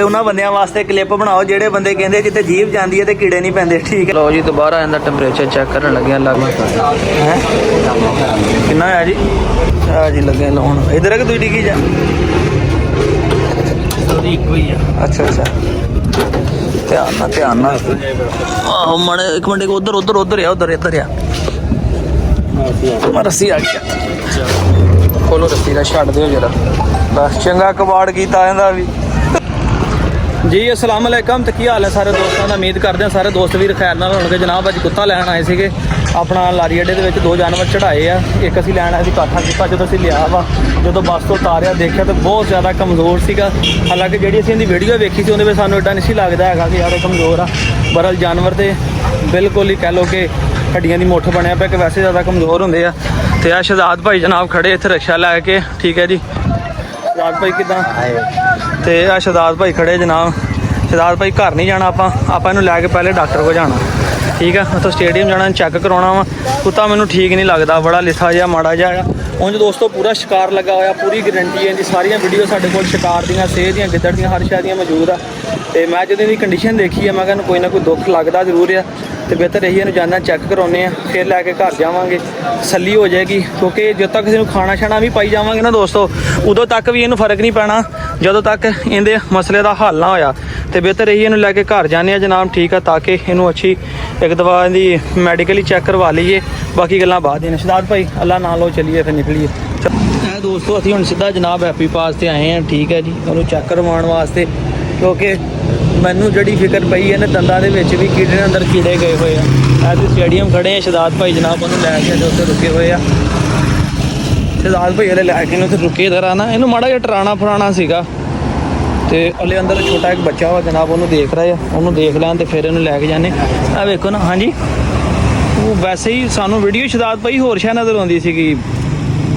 उन्होंने बंदियां वास्ते क्लिप बनाओ जेडे बंदे कहते जिते जीभ जाती है तो कीड़े नहीं पैंदे। ठीक है लो जी दोबारा इनका टैंपरेचर चेक करन लगे लग है कितना है जी जी लगे लाउन इधर है कि दूई डिग्गी जा अच्छा अच्छा ध्यान ना आहो माड़े एक मिनट उधर उधर उधर आ उधर इधर आ रस्सी आ गया खोलो रस्सी का छड़ दो जरा बस चंगा कबाड़ किया इहदा भी जी। अस्सलाम वालेकुम तो की हाल है सारे दोस्तों का उम्मीद करते हैं सारे दोस्त भी खैर नाल होणगे। जनाब अज कुत्ता लैन आए थे अपना लारी अड्डे के दो जानवर चढ़ाए आ एक असीं लैन आए काठा कुत्ता जो असीं लिया वा जो बस तो उतारिया देखा तो बहुत ज़्यादा कमज़ोर सीगा। हालांकि जी असीं वीडियो वेखी थी उहदे विच सानूं एडा नहीं लगता है कि यार कमज़ोर आ बरल जानवर तो बिल्कुल ही कह लो कि हड्डियां दी मुठ बनया पिया कि वैसे ज़्यादा कमज़ोर होंदे आ। ते आ शहजाद भाई जनाब खड़े इत्थे रिक्शा लैके ठीक है जी शहजाद भाई किदां ते आ शहजाद भाई खड़े जनाब। शहजाद भाई घर नहीं जाना आप लैके पहले डॉक्टर को जाना ठीक है उतो स्टेडियम जाना चैक करवाना वा कुत्ता मैनू ठीक नहीं लगता बड़ा लिठा जहा माड़ा जहा उंज दोस्तों पूरा शिकार लगा होया पूरी गारंटी है इनकी सारिया वीडियो साढ़े को शिकार दियाँ सेह दियाँ गिद्दड़ दियाँ हर शह दियाँ मौजूद आ। तो मैं जो इनकी कंडीशन देखी है मैं कहना कोई ना कोई दुख लगता जरूर है तो बेहतर यही इन्हू जाना चैक करवाने फिर लैके घर जावांगे तसल्ली हो जाएगी क्योंकि जो तक किसी खाना शाना भी पाई जावांगे ना दोस्तों उदों तक भी इन्हू फर्क नहीं पैना जो तक इहदे मसले का हल ना होया। तो बेहतर यही इन्हू लैके घर जाने जनाब ठीक है ताकि इन्हू अच्छी एक दवा दी मैडिकली चैक करवा लीए बाकी गल्लां बाद ही। शहजाद भाई अल्लाह ना लो चलिए फिर निकलीए दोस्तों असीं हुण सीधा जनाब हैप्पी पास से आए हैं ठीक है जी उन्होंने चैक करवाउण वास्ते क्योंकि मैनू जड़ी फिक्र पई है ना दंदां दे विच भी कीड़े अंदर कीड़े गए हुए हैं। अस स्टेडियम खड़े हैं शहजाद भाई जनाब उन्होंने लैके उत्थे रुके हुए हैं। शहजाद भाई हले लैके उत्थे रुके इधर आना इन्हू माड़ा जिहा डराना फराना सीगा तो हले अंदर छोटा एक बच्चा वा जनाब उन्होंने देख रहा है उन्होंने देख लैन तो फिर इन्हू लैके जाने आ वेखो ना। हाँ जी वो वैसे ही सानू वीडियो शहजाद भाई होर शह नज़र आउंदी सीगी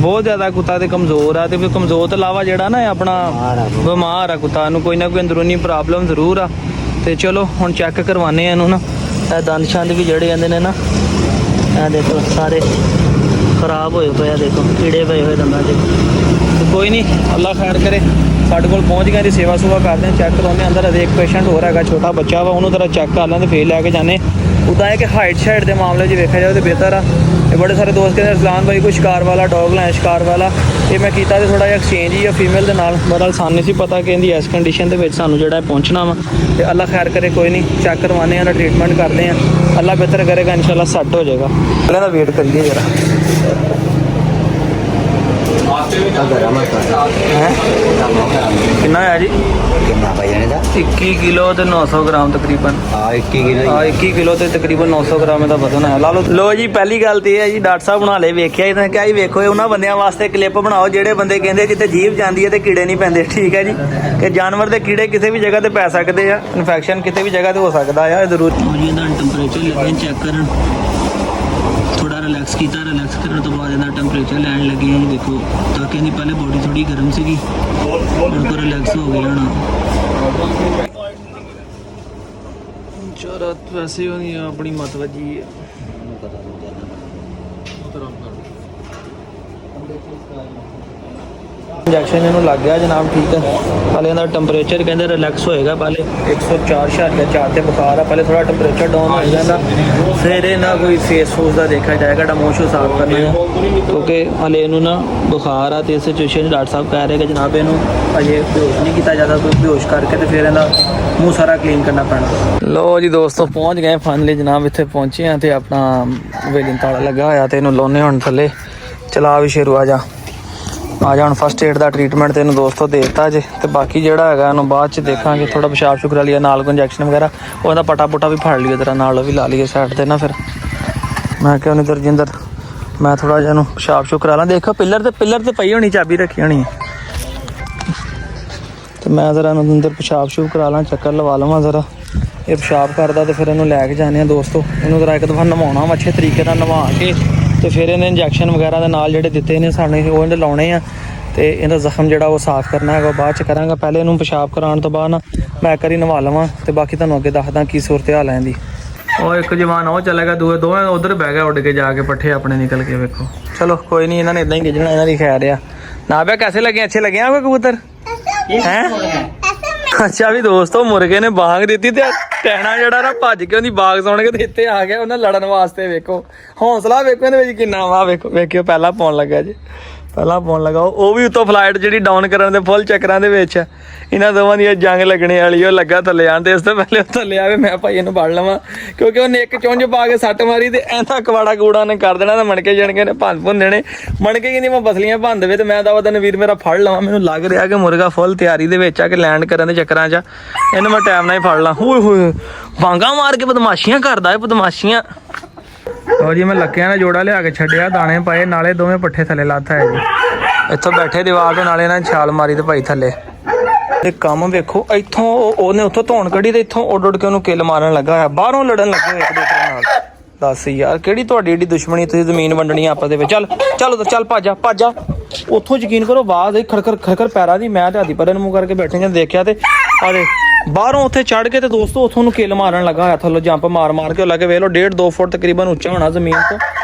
बहुत ज़्यादा कुत्ता तो कमज़ोर है तो फिर कमज़ोर तो इलावा जोड़ा ना अपना बीमार है कुत्ता कोई ना कोई अंदरूनी प्रॉब्लम जरूर आ। तो चलो हुण चैक करवाने इनू ना दंद शंद भी जड़े जाते हैं ना देखो सारे खराब होए पे देखो कीड़े पे हुए दंदा च। तो कोई नहीं अल्लाह खैर करे साढ़े कोल पहुँच गए सेवा सुवा करते हैं चैक करवाने अंदर एक पेशेंट हो रहा है छोटा बच्चा वा उन्होंने जरा चैक कर लें फिर लैके जाने। उदा है कि हाइट शाइट के मामले देखा जाए तो बेहतर आ। बड़े सारे दोस्त कहते रसलान भाई कोई शिकार वाला डॉग लाए शिकार वाला ये मैं किया तो थोड़ा जिहा एक्सचेंज ही फीमेल के नाल बहरहाल सानू नहीं सी पता कि इनकी इस कंडीशन के सानू जो पहुँचना वा तो अल्लाह खैर करे कोई नहीं चैक करवाने ट्रीटमेंट करते हैं अल्लाह बेहतर करेगा इंशाल्लाह सैट हो जाएगा। पहले वेट करिए जरा कितना है जी 21 किलो तो 900 ग्राम तकरीबन 21 किलो तो तकरीबन 900 ग्राम का वजन है। लो जी पहली गल तो यह है जी डॉक्टर साहब बना ले वेख्या क्या ही वेखो उन्होंने बंदियां वास्ते क्लिप बनाओ जेडे बंदे कहते जिते जीभ जाती है तो कीड़े नहीं पैंदे। ठीक है जी कि जानवर के कीड़े किसी भी जगह पर पै सकते हैं इन्फेक्शन किसी भी जगह पर हो सकता है जरूर। टैंपरेचर लगे चेक कर थोड़ा रिलैक्स किया रिलैक्स करने तो बाद टैंपरेचर लैन लगे हैं देखो ताकि इनकी पहले बॉडी थोड़ी गर्म सी उनको रिलैक्स हो गया ना जरूरत वैसे होनी अपनी मत वजी इंजैक्शन इन्होंने लग गया जनाब ठीक है। पहले इनका टैंपरेचर कहते रिलैक्स होएगा पहले 104.4 से बुखार है पहले थोड़ा टैंपरेचर डाउन हो जाएगा फिर ना कोई फेस फूस का देखा जाएगा मूँह शू साफ करना है क्योंकि हले इनू ना बुखार आ तो इस सिचुएशन डॉक्टर साहब कह रहे कि जनाब इनू अजे बेहोश नहीं किया जाता कोई बेहोश करके तो फिर इनका मूँह सारा क्लीन करना पैना। लो जी दोस्तों पहुँच गए फाइनली जनाब इतने पहुँचे हैं तो अपना वेलिंग ताला लगा होया तो इनू लाने हुण थले चला भी शेरू आ जा हम फस्ट एड का ट्रीटमेंट तेन दोस्तों देता जे तो बाकी जोड़ा है बाद देखा थोड़ा पेशाब शुक्र लिया नाल को इंजैक्शन वगैरह वह पटा पुटा भी फड़ लिया तेरा नाल भी ला लिए साइड से ना फिर मैं क्या नहीं दरजिंदर मैं थोड़ा जहा पेशाब शुक्र ला देखो पिलर तो पई होनी चाबी रखी होनी तो मैं जरा अंदर पेशाब शूब करा ला चक्कर लवा लवा जरा ये पेशाब करता तो फिर इन्हू लैके जाने दोस्तों इन्हू जरा एक दफ़ा नवाना वा अच्छे तरीके नवा के तो फिर इन्हें इंजैक्शन वगैरह के नाल जोड़े दिते ने सानू वो लाने हैं तो इनका जख्म जोड़ा वो साफ करना है बाद कराँगा पहले इन्हू पेशाब कराने तो बाद ना मैं एक बारी नवा लवां तो बाकी तुहानू अगे दसदा की सूरत हाल है इहदी। और एक जवान वो चला गया दोवें उधर बह गया उड़ के जाके पट्ठे अपने निकल के वेखो। चलो कोई नहीं इन्होंने इदा ही गिजना इन्हों की खैर आ ना। भैया कैसे लगे अच्छे लगे आपको कबूतर हैं ਅੱਛਾ ਵੀ ਦੋਸਤੋ ਮੁਰਗੇ ਨੇ ਬਾਗ ਦਿੱਤੀ ਤੇ ਟੈਣਾ ਜਿਹੜਾ ਨਾ ਭੱਜ ਕੇ ਉਹਦੀ ਬਾਗ ਸੁਣ ਕੇ ਤੇ ਇੱਥੇ ਆ ਗਿਆ ਉਹਨਾਂ ਲੜਨ ਵਾਸਤੇ। ਵੇਖੋ ਹੌਸਲਾ ਵੇਖੋ ਇਹਦੇ ਵਿੱਚ ਕਿੰਨਾ ਵਾ। ਵੇਖਿਓ ਪਹਿਲਾਂ ਪਾਉਣ ਲੱਗਾ ਜੀ, ਪਹਿਲਾਂ ਪਾਉਣ ਲੱਗਾ। ਉਹ ਵੀ ਉੱਤੋਂ ਫਲਾਈਟ ਜਿਹੜੀ ਡਾਊਨ ਕਰਨ ਦੇ ਫੁੱਲ ਚੱਕਰਾਂ ਦੇ ਵਿੱਚ ਇਹਨਾਂ ਦੋਵਾਂ ਦੀ ਜੰਗ ਲੱਗਣੇ ਵਾਲੀ। ਉਹ ਲੱਗਾ ਥੱਲੇ ਆਉਣ ਤੇ ਇਸ ਤੋਂ ਪਹਿਲੇ ਉਹ ਥੱਲੇ ਆਵੇ ਮੈਂ ਭਾਈ ਇਹਨੂੰ ਫੜ ਲਵਾਂ, ਕਿਉਂਕਿ ਉਹਨੇ ਇੱਕ ਚੁੰਝ ਪਾ ਕੇ ਸੱਟ ਮਾਰੀ ਤੇ ਐਂਦਾ ਕਵਾੜਾ ਕੂੜਾ ਨੇ ਕਰ ਦੇਣਾ ਤੇ ਮਣਕੇ ਜਣਕੇ ਨੇ ਭੰਨ ਦੇਣੇ। ਮਣਕੇ ਕਹਿੰਦੀ ਮੈਂ ਬਸਲੀਆਂ ਭੰਨ ਦੇਵੇ ਤੇ ਮੈਂ ਤਾਂ ਉਹਦਾ ਵੀਰ ਮੇਰਾ ਫੜ ਲਵਾਂ। ਮੈਨੂੰ ਲੱਗ ਰਿਹਾ ਕਿ ਮੁਰਗਾ ਫੁੱਲ ਤਿਆਰੀ ਦੇ ਵਿੱਚ ਆ ਕਿ ਲੈਂਡ ਕਰਨ ਦੇ ਚੱਕਰਾਂ 'ਚ ਇਹਨੂੰ ਮੈਂ ਟਾਈਮ ਨਾਲ ਹੀ ਫੜ ਲਾਂ। ਹੋਏ ਹੋਏ ਬਾਂਗਾ ਮਾਰ ਕੇ ਬਦਮਾਸ਼ੀਆਂ ਕਰਦਾ ਇਹ ਬਦਮਾਸ਼ੀਆਂ। ਲਓ ਜੀ ਮੈਂ ਲੱਕਿਆਂ ਦਾ ਜੋੜਾ ਲਿਆ ਕੇ ਛੱਡਿਆ, ਦਾਣੇ ਪਾਏ, ਨਾਲੇ ਦੋਵੇਂ ਪੱਠੇ ਥੱਲੇ ਲੱਥ ਆਏ ਜੀ। ਇੱਥੋਂ ਬੈਠੇ ਦੀਵਾਰ ਦੇ ਨਾਲੇ ਨਾਲ ਛਾਲ ਮਾਰੀ ਤੇ ਭਾਈ ਥੱਲੇ। ਤੇ ਕੰਮ ਵੇਖੋ ਇੱਥੋਂ ਉਹਨੇ ਉੱਥੋਂ ਧੌਣ ਕੱਢੀ ਤੇ ਇੱਥੋਂ ਉੱਡ ਕੇ ਉਹਨੂੰ ਕਿੱਲ ਮਾਰਨ ਲੱਗਾ ਹੋਇਆ। ਬਾਹਰੋਂ ਲੜਨ ਲੱਗੇ ਹੋਏ ਇੱਕ ਦੂਸਰੇ ਨਾਲ। ਦੱਸ ਯਾਰ ਕਿਹੜੀ ਤੁਹਾਡੀ ਏਡੀ ਦੁਸ਼ਮਣੀ, ਤੁਸੀਂ ਜ਼ਮੀਨ ਵੰਡਣੀ ਆਪਸ ਦੇ ਵਿੱਚ। ਚੱਲ ਭੱਜ ਜਾ। ਉੱਥੋਂ ਯਕੀਨ ਕਰੋ ਆਵਾਜ਼ ਆਈ ਖੜਖੜ ਪੈਰਾਂ ਦੀ। ਮੈਂ ਤੇ ਹਾਦੀ ਪਰੇ ਨੂੰ ਮੂੰਹ ਕਰਕੇ ਬੈਠੇ ਜਾਂ ਦੇਖਿਆ ਤੇ ਆਰੇ ਬਾਹਰੋਂ ਉੱਥੇ ਚੜ ਕੇ ਤੇ ਦੋਸਤੋ ਉੱਥੋਂ ਨੂੰ ਕਿੱਲ ਮਾਰਨ ਲੱਗਾ ਹੋਇਆ। ਥੱਲੋਂ ਜੰਪ ਮਾਰ ਕੇ ਉਹ ਲੱਗੇ ਵੇਖ ਲਓ 1.5-2 ਫੁੱਟ ਤਕਰੀਬਨ ਉੱਚਾ ਹੋਣਾ ਜ਼ਮੀਨ ਤੋਂ।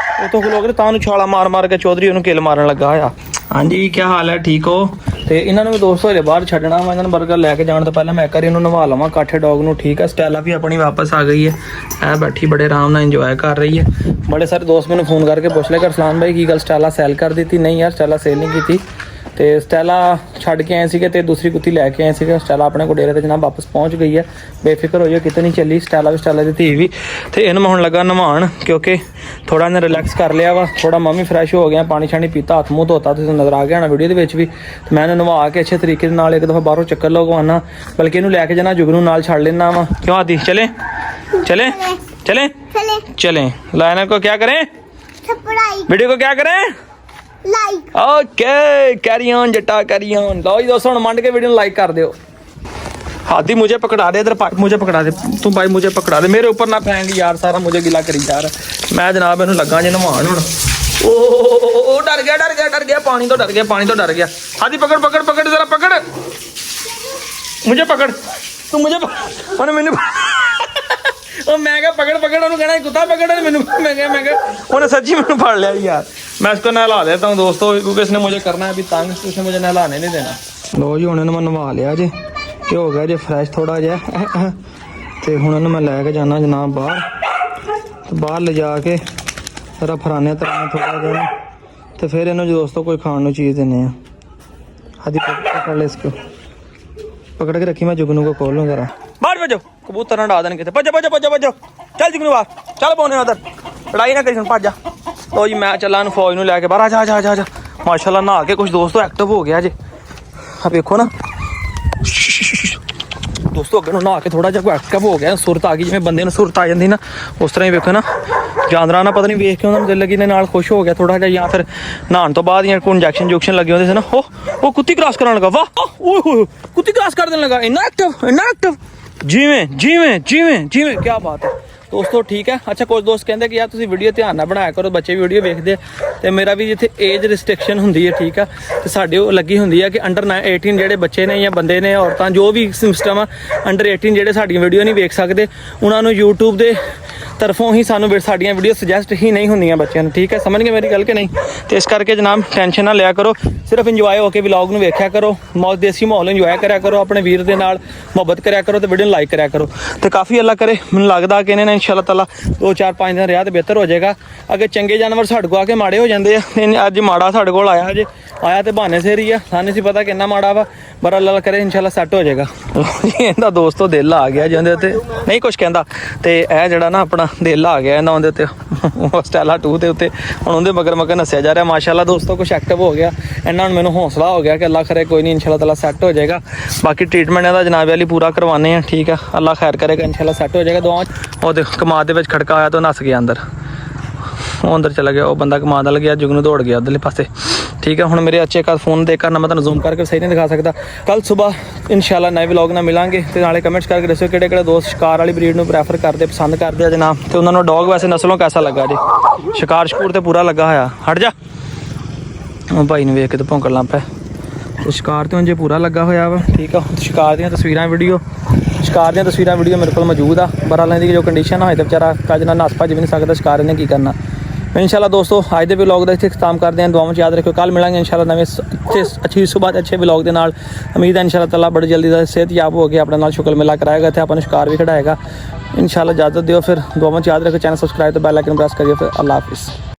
ਉੱਥੋਂ ਖਲੋ ਕੇ ਤਾਂ ਨੂੰ ਛਾਲਾ ਮਾਰ ਕੇ ਚੌਧਰੀ ਉਹਨੂੰ ਕਿੱਲ ਮਾਰਨ ਲੱਗਾ ਹੋਇਆ। ਹਾਂਜੀ ਕੀ ਹਾਲ ਹੈ, ਠੀਕ ਹੋ? ਤੇ ਇਹਨਾਂ ਨੂੰ ਵੀ ਦੋਸਤੋ ਹਲੇ ਬਾਹਰ ਛੱਡਣਾ ਵਾ। ਇਹਨਾਂ ਨੂੰ ਬਰਗਰ ਲੈ ਕੇ ਜਾਣ ਤੋਂ ਪਹਿਲਾਂ ਮੈਂ ਇੱਕ ਵਾਰੀ ਇਹਨੂੰ ਨਵਾ ਲਵਾਂ ਕਾਠੇ ਡੌਗ ਨੂੰ। ਠੀਕ ਹੈ ਸਟੈਲਾ ਵੀ ਆਪਣੀ ਵਾਪਸ ਆ ਗਈ ਹੈ, ਐ ਬੈਠੀ ਬੜੇ ਆਰਾਮ ਨਾਲ ਇੰਜੋਏ ਕਰ ਰਹੀ ਹੈ। ਬੜੇ ਸਾਰੇ ਦੋਸਤ ਮੈਨੂੰ ਫੋਨ ਕਰਕੇ ਪੁੱਛ ਲਿਆ ਅਰਸਲਾਨ ਭਾਈ ਕੀ ਗੱਲ ਸਟੈਲਾ ਸੈਲ ਕਰ ਦਿੱਤੀ? ਨਹੀਂ ਯਾਰ ਸਟੈਲਾ ਸੇਲ ਨਹੀਂ ਕੀਤੀ, ਤੇ ਸਟੈਲਾ ਛੱਡ ਕੇ ਆਏ ਸੀਗੇ ਤੇ ਦੂਸਰੀ ਕੁੱਤੀ ਲੈ ਕੇ ਆਏ ਸੀਗੇ। ਸਟੈਲਾ ਆਪਣੇ ਕੋਲ ਡੇਰੇ ਤੇ ਜਨਾਬ ਵਾਪਸ ਪਹੁੰਚ ਗਈ ਹੈ, ਬੇਫਿਕਰ ਹੋ ਜਾਓ ਕਿਤੇ ਨਹੀਂ ਚੱਲੀ। ਸਟੈਲਾ ਵੀ ਸਟੈਲਾ ਦੀ ਧੀ ਵੀ। ਤੇ ਇਹਨੂੰ ਮੈਂ ਹੁਣ ਲੱਗਾ ਨਵਾਉਣ ਕਿਉਂਕਿ ਥੋੜਾ ਇਹਨੇ ਰਿਲੈਕਸ ਕਰ ਲਿਆ ਵਾ, ਥੋੜਾ ਮੈਂ ਵੀ ਫਰੈਸ਼ ਹੋ ਗਿਆ, ਪਾਣੀ ਛਾਣੀ ਪੀਤਾ, ਹੱਥ ਮੂੰਹ ਧੋਤਾ, ਤੁਸੀਂ ਨਜ਼ਰ ਆ ਗਿਆ ਹੋਣਾ ਵੀਡੀਓ ਦੇ ਵਿੱਚ ਵੀ। ਤੇ ਮੈਂ ਇਹਨੂੰ ਨਵਾ ਕੇ ਅੱਛੇ ਤਰੀਕੇ ਦੇ ਨਾਲ ਇੱਕ ਦਫਾ ਬਾਹਰੋਂ ਚੱਕਰ ਲਗਵਾਉਣਾ, ਬਲਕਿ ਇਹਨੂੰ ਲੈ ਕੇ ਜਾਣਾ ਜੁਗਨੂ ਨਾਲ ਛੱਡ ਲੈਣਾ ਵਾ। ਕਿਉਂ ਆਦੀ ਚਲੇ ਲਾਇਨਾ को क्या करें, वीडियो को क्या करें, लाइक। ओके कैरी ऑन जट्टा कैरी ऑन। लो जी दोस्तों मंड के वीडियो लाइक कर दियो। हाथी मुझे पकड़ा दे, इधर मुझे पकड़ा दे, तू भाई मुझे पकड़ा दे, मेरे ऊपर ना फेंक यार, सारा मुझे गिला करी यार। मैं जनाब इन्हू लगा जे नवान हुण। ओ डर गया पानी तो डर गया। हाथी पकड़ जरा पकड़, मुझे पकड़, तू मुझे पकड़, मैनू मैं क्या पकड़ ਉਹਨੂੰ ਕਹਿਣਾ ਕੁੱਤਾ ਪਕੜ ਮੈਨੂੰ। मैं क्या ਉਹਨੇ सच्ची मैंने फड़ लिया यार। मैं इसको नहला देता हूँ दोस्तों क्योंकि इसने मुझे करना है अभी तंग, तो इसने मुझे नहलाने नहीं देना। लो जी ਹੁਣ ਇਹਨੂੰ ਮੈਂ ਨਵਾ ਲਿਆ ਜੇ, ਇਹ ਹੋ ਗਿਆ ਜੇ ਫਰੈਸ਼ ਥੋੜਾ ਜਿਹਾ। ਤੇ ਹੁਣ ਇਹਨੂੰ ਮੈਂ ਲੈ ਕੇ ਜਾਣਾ ਜਨਾਬ ਬਾਹਰ ਲਿਜਾ ਕੇ ਜਰਾ ਫਰਾਨੇ ਤਰਾਨੇ ਥੋੜਾ ਜਿਹਾ, ਤੇ ਫਿਰ ਇਹਨੂੰ ਦੋਸਤੋ ਕੋਈ ਖਾਣ ਨੂੰ ਚੀਜ਼ ਦਿੰਦੇ ਆ। हाथी पकड़ ले इसको, पकड़ के रखी, मैं जुगनू को खोल लूँ जरा। बाहर बजो कबूतर ना डाल देने के, बजो चल जुगनू बाहर चल पौने उधर, लड़ाई ना करी भज जा। तो जी मैं चला फौज नूं लैके बाहर आ जा। माशाल्लाह नहा के कुछ दोस्तों एक्टिव हो गया जे। अब देखो ना दोस्तों अगर नहा के थोड़ा जिहा एक्टिव हो गया, सुरत आ गई, जिवें बंदे नूं सुरत आ जांदी ना उस तरह ही वेखो ना जानवरां ना पता नहीं वेख के उन्होंने दिल लगी ने नाल खुश हो गया थोड़ा जिहा, या फिर नहाण तो बाद या कोई इंजैक्शन लगे होंदे सी ना। ओ कुत्ती क्रॉस कराने लगा, वाह ओए कुत्ती क्रॉस कर देने लगा, इन्ना एक्टिव जिवें क्या बात है दोस्तों। ठीक है अच्छा कुछ दोस्त कहते कि यार तुसीं वीडियो ध्यान नाल बनाया करो, बच्चे भी वीडियो वेखदे ते मेरा भी जिथे एज रिस्ट्रिक्शन हुंदी है। ठीक है ते साडे ओह लगी हुंदी है कि अंडर 18 ਜਿਹੜੇ ਬੱਚੇ ਨੇ ਜਾਂ ਬੰਦੇ ਨੇ ਔਰਤਾਂ ਜੋ ਵੀ ਸਿਸਟਮ ਆ ਅੰਡਰ 18 ਜਿਹੜੇ ਸਾਡੀਆਂ ਵੀਡੀਓ ਨਹੀਂ ਵੇਖ ਸਕਦੇ ਉਹਨਾਂ ਨੂੰ YouTube ਦੇ ਤਰਫੋਂ ਹੀ ਸਾਨੂੰ ਸਾਡੀਆਂ ਵੀਡੀਓ ਸੁਜੈਸਟ ਹੀ ਨਹੀਂ ਹੁੰਦੀਆਂ ਬੱਚਿਆਂ ਨੂੰ। ਠੀਕ ਹੈ ਸਮਝ ਗਏ ਮੇਰੀ ਗੱਲ ਕਿ ਨਹੀਂ? ਤੇ ਇਸ ਕਰਕੇ ਜਨਾਬ ਟੈਨਸ਼ਨ ਨਾ ਲਿਆ ਕਰੋ, ਸਿਰਫ ਇੰਜੋਏ ਹੋ ਕੇ ਵਲੌਗ ਨੂੰ ਵੇਖਿਆ ਕਰੋ, ਮੌਜ ਦੇਸੀ ਮਾਹੌਲ ਇੰਜੋਏ ਕਰਿਆ ਕਰੋ, ਆਪਣੇ ਵੀਰ ਦੇ ਨਾਲ ਮੁਹੱਬਤ ਕਰਿਆ ਕਰੋ ਤੇ ਵੀਡੀਓ ਨੂੰ ਲਾਈਕ ਕਰਿਆ ਕਰੋ। ਤੇ ਕਾਫੀ ਅੱਲਾ ਕਰੇ ਮੈਨੂੰ ਲੱਗਦਾ ਕਿ ਇਹਨਾਂ ਨੇ ਇਨਸ਼ਾ ਅੱਲਾਹ ਤਾਲਾ 2-4-5 ਦਿਨ ਰਿਹਾ ਤੇ ਬਿਹਤਰ ਹੋ ਜਾਏਗਾ। ਅੱਗੇ ਚੰਗੇ ਜਾਨਵਰ ਸਾਡੇ ਕੋਲ ਆ ਕੇ ਮਾੜੇ ਹੋ ਜਾਂਦੇ ਆ, ਅੱਜ ਮਾੜਾ ਸਾਡੇ ਕੋਲ ਆਇਆ ਜੇ, ਆਇਆ ਤੇ ਬਹਾਨੇ ਸਿਰ ਹੀ ਆ, ਸਾਨੂੰ ਸੀ ਪਤਾ ਕਿੰਨਾ ਮਾੜਾ ਵਾ, ਪਰ ਅੱਲਾ ਕਰੇ ਇਨਸ਼ਾ ਅੱਲਾਹ ਸੈੱਟ ਹੋ ਜਾਏਗਾ। ਇਹਦਾ ਦੋਸਤੋ ਦਿਲ ਆ ਗਿਆ ਜਿਹਦੇ ਉੱਤੇ ਨਹੀਂ ਕੁਛ ਕਹਿੰਦਾ, ਤੇ ਇਹ ਜਿਹੜਾ ਨਾ ਆਪਣਾ ਦਿਲ ਆ ਗਿਆ ਇਹਨਾਂ ਉਹਦੇ ਉੱਤੇ ਸਟੈਲਾ 2 ਦੇ ਉੱਤੇ, ਹੁਣ ਉਹਦੇ ਮਗਰ ਨੱਸਿਆ ਜਾ ਰਿਹਾ। ਮਾਸ਼ਾਅੱਲਾ ਦੋਸਤੋ ਕੁਛ ਐਕਟਿਵ ਹੋ ਗਿਆ, ਇਹਨਾਂ ਨੂੰ ਮੈਨੂੰ ਹੌਸਲਾ ਹੋ ਗਿਆ ਕਿ ਅੱਲਾ ਕਰੇ ਕੋਈ ਨਹੀਂ ਇਨਸ਼ਾ ਅੱਲਾਹ ਤਾਲਾ ਸੈੱਟ ਹੋ ਜਾਏਗਾ। ਬਾਕੀ ਟ੍ਰੀਟਮੈਂਟ ਇਹਦਾ ਜਨਾਬ ਵਾਲੀ ਪੂਰਾ ਕਰਵਾਉਂਦੇ ਆ। ਠੀਕ ਆ ਅੱਲਾ ਖੈਰ ਕਰੇਗਾ, ਇਨਸ਼ਾ ਅੱਲਾਹ ਸੈੱਟ ਹੋ ਜਾਏਗਾ। ਦੁਆ ਉਹਦੇ ਕਮਾਦ ਦੇ ਵਿੱਚ ਖੜਕਾ ਆਇਆ ਤਾਂ ਨੱਸ ਗਿਆ ਅੰਦਰ, ਉਹ ਅੰਦਰ ਚਲਾ ਗਿਆ, ਉਹ ਬੰਦਾ ਕਮਾਦ ਵੱਲ ਗਿਆ, ਜੁਗ ਨੂੰ ਦੌੜ ਗਿਆ ਉਧਰਲੇ ਪਾਸੇ। ਠੀਕ ਹੈ ਹੁਣ ਮੇਰੇ ਅੱਛੇ ਕਾ ਫੋਨ ਦੇਖ ਕਰਨਾ ਮੈਂ ਤੁਹਾਨੂੰ ਜ਼ੂਮ ਕਰਕੇ ਸਹੀ ਨਹੀਂ ਦਿਖਾ ਸਕਦਾ। ਕੱਲ ਸਵੇਰ ਇਨਸ਼ਾਅੱਲਾ ਨਵੇਂ ਵਲੌਗ ਨਾਲ ਮਿਲਾਂਗੇ, ਤੇ ਨਾਲੇ ਕਮੈਂਟਸ ਕਰਕੇ ਦੱਸਿਓ ਕਿਹੜੇ ਦੋਸਤ ਸ਼ਿਕਾਰ ਵਾਲੀ ਬਰੀਡ ਨੂੰ ਪ੍ਰੈਫਰ ਕਰਦੇ ਪਸੰਦ ਕਰਦੇ ਆ ਜਨਾਬ, ਤੇ ਉਹਨਾਂ ਨੂੰ ਡੌਗ ਵੈਸੇ ਨਸਲੋਂ ਕੈਸਾ ਲੱਗਾ ਜੀ? ਸ਼ਿਕਾਰ ਸ਼ਕੂਰ ਤੇ ਪੂਰਾ ਲੱਗਾ ਹੋਇਆ। ਹਟ ਜਾ ਉਹ ਭਾਈ ਨੂੰ ਵੇਖ ਕੇ ਤੇ ਭੌਂਕਣ ਲੱਗ ਪਿਆ। ਤੇ ਸ਼ਿਕਾਰ ਤੇ ਉਂਝ ਪੂਰਾ ਲੱਗਾ ਹੋਇਆ ਵਾ। ਠੀਕ ਆ ਸ਼ਿਕਾਰ ਦੀਆਂ ਤਸਵੀਰਾਂ ਵੀਡੀਓ ਮੇਰੇ ਕੋਲ ਮੌਜੂਦ ਆ। ਬਰਾਲਾਂ ਦੀ ਜੋ ਕੰਡੀਸ਼ਨ ਹੋਏ ਤੇ ਵਿਚਾਰਾ ਕੱਜ ਨਾਲ ਨੱਸ ਭੱਜ ਵੀ ਨਹੀਂ ਸਕਦਾ, ਸ਼ਿਕਾਰ ਇਹਨੇ ਕੀ ਕਰਨਾ। इंशाल्लाह दोस्तों ਅੱਜ ਦੇ ਵਲੌਗ ਦਾ ਇੱਥੇ ਖਤਮ ਕਰਦੇ ਹਾਂ। ਦੁਆਵਾਂ 'ਚ ਯਾਦ ਰੱਖਿਓ। ਕੱਲ ਮਿਲਾਂਗੇ इंशाल्लाह ਨਵੇਂ ਅੱਛੀ ਸੁਬਾਹ ਅੱਛੇ ਵਲੌਗ ਦੇ ਨਾਲ। ਉਮੀਦ ਹੈ इंशाल्लाह ਤਾਲਾ ਬੜੀ ਜਲਦੀ ਦਾ ਸਿਹਤਯਾਬ ਹੋ ਕੇ ਆਪਣੇ ਨਾਲ ਸ਼ੁਕਰ ਮੇਲਾ ਕਰਾਏਗਾ ਤੇ ਆਪਾਂ ਨੂੰ ਸ਼ਿਕਾਰ ਵੀ ਖਿਡਾਏਗਾ। इंशाल्लाह इजाज़त दियो। फिर दुआवां 'ਚ याद रखो। चैनल सब्सक्राइब तो बेल आइकन प्रेस करिए। फिर अल्लाह हाफिज़।